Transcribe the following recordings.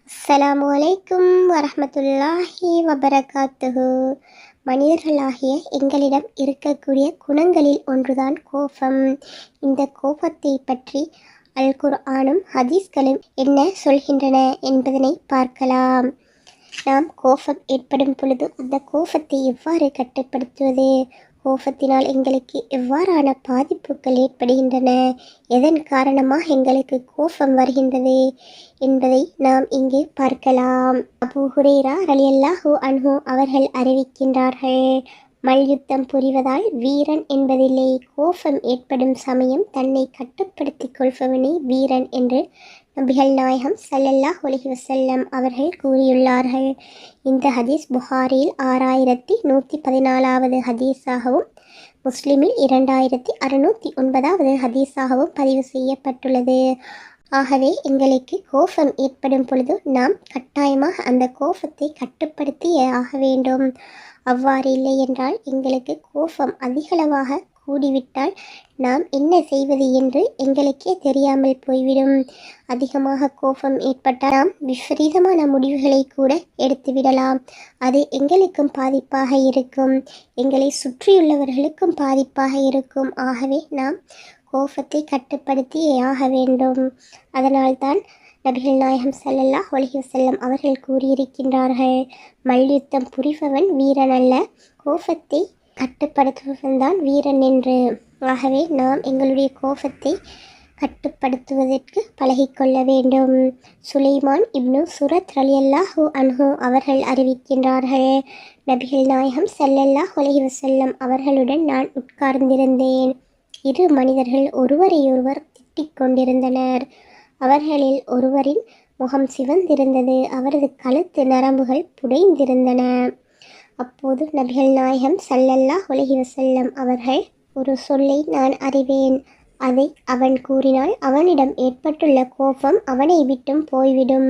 அஸ்ஸலாமு அலைக்கும் வரஹ்மத்துல்லாஹி வபரகாத்துஹு. மனிதர்களாகிய எங்களிடம் இருக்கக்கூடிய குணங்களில் ஒன்றுதான் கோபம். இந்த கோபத்தை பற்றி அல் குர்ஆனும் ஹதீஸ்களும் என்ன சொல்கின்றன என்பதனை பார்க்கலாம். நாம் கோபம் ஏற்படும் பொழுது அந்த கோபத்தை எவ்வாறு கட்டுப்படுத்துவது, கோபத்தினால் எங்களுக்கு எவ்வாறான பாதிப்புகள் ஏற்படுகின்றன, எதன் காரணமாக எங்களுக்கு கோபம் வருகின்றது என்பதை நாம் இங்கே பார்க்கலாம். அபூ ஹுரைரா ரலியல்லாஹு அன்ஹு அவர்கள் அறிவிக்கின்றார்கள், மல்யுத்தம் புரிவதால் வீரன் என்பதில்லை, கோபம் ஏற்படும் சமயம் தன்னை கட்டுப்படுத்திக் கொள்பவனே வீரன் என்று நபிகள் நாயகம் ஸல்லல்லாஹு அலைஹி வஸல்லம் அவர்கள் கூறியுள்ளார்கள். இந்த ஹதீஸ் புகாரியில் 6114வது ஹதீஸாகவும் முஸ்லிமில் 2609வது ஹதீஸாகவும் பதிவு செய்யப்பட்டுள்ளது. ஆகவே எங்களுக்கு கோபம் ஏற்படும் பொழுது நாம் கட்டாயமாக அந்த கோபத்தை கட்டுப்படுத்தியே ஆக வேண்டும். அவ்வாறு இல்லை என்றால் எங்களுக்கு கோபம் அதிகளவாக கூடிவிட்டால் நாம் என்ன செய்வது என்று எங்களுக்கே தெரியாமல் போய்விடும். அதிகமாக கோபம் ஏற்பட்டால் நாம் விபரீதமான முடிவுகளை கூட எடுத்துவிடலாம். அது எங்களுக்கும் பாதிப்பாக இருக்கும், எங்களை சுற்றியுள்ளவர்களுக்கும் பாதிப்பாக இருக்கும். ஆகவே நாம் கோபத்தை கட்டுப்படுத்தியே ஆக வேண்டும். அதனால்தான் நபிகள் நாயகம் ஸல்லல்லாஹு அலைஹி வஸல்லம் அவர்கள் கூறியிருக்கின்றார்கள், மல்யுத்தம் புரிபவன் வீரன் அல்ல, கோபத்தை கட்டுப்படுத்துபவன் தான் வீரன் என்று. ஆகவே நாம் எங்களுடைய கோபத்தை கட்டுப்படுத்துவதற்கு பழகிக்கொள்ள வேண்டும். சுலைமான் இப்னு சுரத் ரலியல்லாஹு அன்ஹு அவர்கள் அறிவிக்கின்றார்கள், நபிகள் நாயகம் ஸல்லல்லாஹு அலைஹி வஸல்லம் அவர்களுடன் நான் உட்கார்ந்திருந்தேன். இரு மனிதர்கள் ஒருவரையொருவர் திட்டிக் கொண்டிருந்தனர். அவர்களில் ஒருவரின் முகம் சிவந்திருந்தது, அவரது கழுத்து நரம்புகள் புடைந்திருந்தன. அப்போது நபிகள் நாயகம் ஸல்லல்லாஹு அலைஹி வஸல்லம் அவர்கள், ஒரு சொல்லை நான் அறிவேன், அதை அவன் கூறினால் அவனிடம் ஏற்பட்டுள்ள கோபம் அவனை விட்டும் போய்விடும்.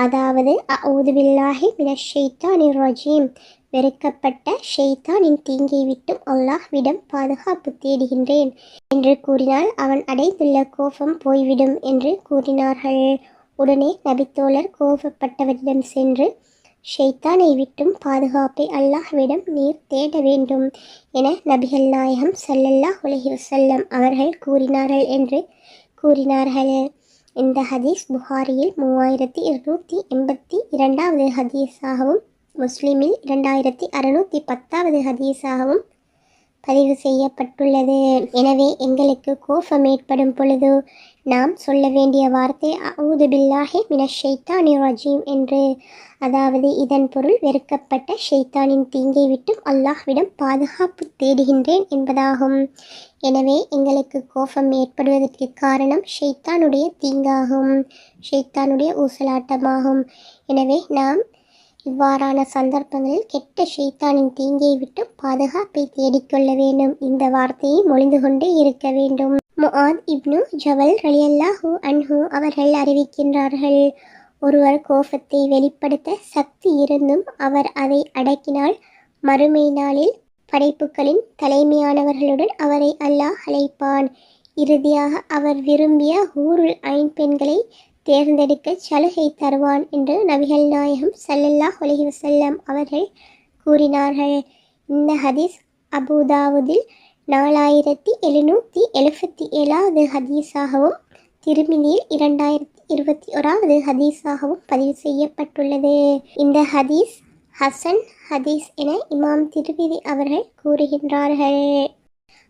அதாவது அஊது பில்லாஹி மினஷ் ஷைத்தானிர் ரஜீம், வெறுக்கப்பட்ட ஷைத்தானின் தீங்கை விட்டும் அல்லாஹ்விடம் பாதுகாப்பு தேடுகின்றேன் என்று கூறினால் அவன் அடைந்துள்ள கோபம் போய்விடும் என்று கூறினார்கள். உடனே நபித்தோழர் கோபப்பட்டவரிடம் சென்று, ஷைத்தானை விட்டும் பாதுகாப்பை அல்லாஹ்விடம் நீர் தேட வேண்டும் என நபிகள் நாயகம் ஸல்லல்லாஹு அலைஹி வஸல்லம் அவர்கள் கூறினார்கள் என்று கூறினார்கள். இந்த ஹதீஸ் புகாரியில் 3282வது ஹதீஸாகவும் முஸ்லிமில் 2610வது ஹதீஸாகவும் பதிவு செய்யப்பட்டுள்ளது. எனவே எங்களுக்கு கோபம் ஏற்படும் பொழுது நாம் சொல்ல வேண்டிய வார்த்தை அஊது பில்லாஹி மினஷ் ஷைத்தானிர் ரஜீம் என்று. அதாவது இதன் பொருள் வெறுக்கப்பட்ட ஷைத்தானின் தீங்கை விட்டும் அல்லாஹ்விடம் பாதுகாப்பு தேடுகின்றேன் என்பதாகும். எனவே எங்களுக்கு கோபம் ஏற்படுவதற்கு காரணம் ஷைத்தானுடைய தீங்காகும், ஷைத்தானுடைய ஊசலாட்டமாகும். எனவே நாம் இவ்வாறான சந்தர்ப்பங்களில் கெட்ட ஷைத்தானின் தீங்கை விட்டு பாதுகாப்பை தேடிக்கொள்ள வேண்டும். இந்த வார்த்தையை மொழிந்து கொண்டே இருக்க வேண்டும். முஆத் இப்னு ஜபல் ரலியல்லாஹு அன்ஹு அவர்கள் அறிவிக்கின்றார்கள், ஒருவர் கோபத்தை வெளிப்படுத்த சக்தி இருந்தும் அவர் அதை அடக்கினால் மறுமை நாளில் படைப்புகளின் தலைமையானவர்களுடன் அவரை அல்லாஹ் அழைப்பான். இறுதியாக அவர் விரும்பிய ஹூருல் ஐன் பெண்களை தேர்ந்தெடுக்க சலுகை தருவான் என்று நபிகள் நாயகம் ஸல்லல்லாஹு அலைஹி வஸல்லம் அவர்கள் கூறினார்கள். இந்த ஹதீஸ் அபூதாவுதில் 4777வது ஹதீஸாகவும் திருமிதியில் 2021வது ஹதீஸாகவும் பதிவு செய்யப்பட்டுள்ளது. இந்த ஹதீஸ் ஹசன் ஹதீஸ் என இமாம் திருமிதி அவர்கள் கூறுகின்றார்கள்.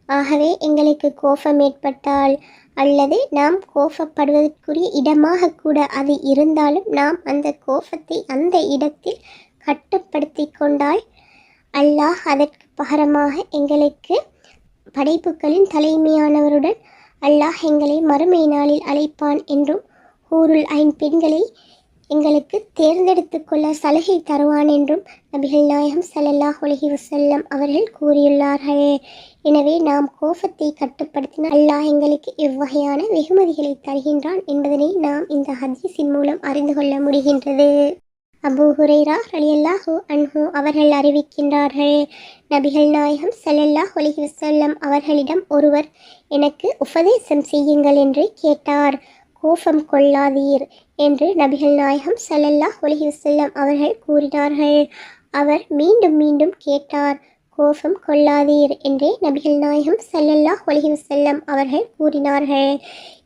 ஆகவே எங்களுக்கு கோபம் ஏற்பட்டால் அல்லது நாம் கோபப்படுவதற்குரிய இடமாக கூட அது இருந்தாலும் நாம் அந்த கோபத்தை அந்த இடத்தில் கட்டுப்படுத்தி கொண்டால் அல்லாஹ் அதற்கு பகரமாக எங்களுக்கு படைப்புகளின் தலைமையானவருடன் அல்லாஹ் எங்களை மறுமை நாளில் அழைப்பான் என்றும் ஹூருல் ஐன் பெண்களை எங்களுக்கு தேர்ந்தெடுத்து கொள்ள சலுகை தருவான் என்றும் நபிகள் நாயகம் ஸல்லல்லாஹு அலைஹி வஸல்லம் அவர்கள் கூறியுள்ளார்கள். எனவே நாம் கோபத்தை கட்டுப்படுத்தினால் அல்லாஹ் எங்களுக்கு எவ்வகையான வெகுமதிகளை தருகின்றான் என்பதனை நாம் இந்த ஹதீஸின் மூலம் அறிந்து கொள்ள முடிகின்றது. அபூ ஹுரைரா ரலியல்லாஹு அன்ஹு அவர்கள் அறிவிக்கின்றார்கள், நபிகள் நாயகம் ஸல்லல்லாஹு அலைஹி வஸல்லம் அவர்களிடம் ஒருவர் எனக்கு உபதேசம் செய்யுங்கள் என்று கேட்டார். கோபம் கொள்ளாதீர், என்று நபிகள் நாயகம் ஸல்லல்லாஹு அலைஹி வஸல்லம் அவர்கள் கூறினார்கள். அவர் மீண்டும் மீண்டும் கேட்டார், கோபம் கொள்ளாதீர் என்றே நபிகள் நாயகம் ஸல்லல்லாஹு அலைஹி வஸல்லம் அவர்கள் கூறினார்கள்.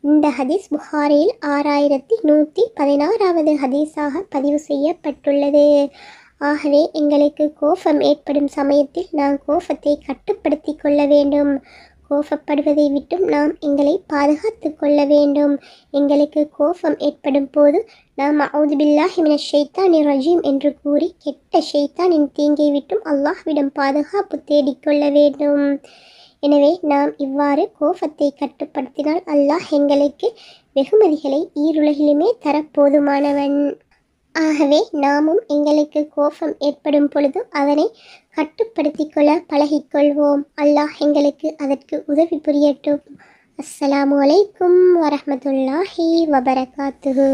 இந்த ஹதீஸ் புகாரியில் 6116வது ஹதீஸாக பதிவு செய்யப்பட்டுள்ளது. ஆகவே எங்களுக்கு கோபம் ஏற்படும் சமயத்தில் நாம் கோபத்தை கட்டுப்படுத்தி கொள்ள வேண்டும். கோபப்படுவதை விட்டும் நாம் எங்களை பாதுகாத்து கொள்ள வேண்டும். எங்களுக்கு கோபம் ஏற்படும் போது நாம் அஊது பில்லாஹி மினஷ் ஷைத்தானிர் ரஜீம் என்று கூறி கெட்ட ஷைத்தானின் தீங்கை விட்டும் அல்லாஹ்விடம் பாதுகாப்பு தேடிக்கொள்ள வேண்டும். எனவே நாம் இவ்வாறு கோபத்தை கட்டுப்படுத்தினால் அல்லாஹ் எங்களுக்கு வெகுமதிகளை ஈருலகிலுமே தரப்போதுமானவன். ஆகவே நாமும் எங்களுக்கு கோபம் ஏற்படும் பொழுது அதனை கட்டுப்படுத்தி கொள்ள பழகிக்கொள்வோம். அல்லாஹ் எங்களுக்கு அதற்கு உதவி புரியட்டும். அஸ்ஸலாமு அலைக்கும் வரஹ்மத்துல்லாஹி வபரகாத்துஹு.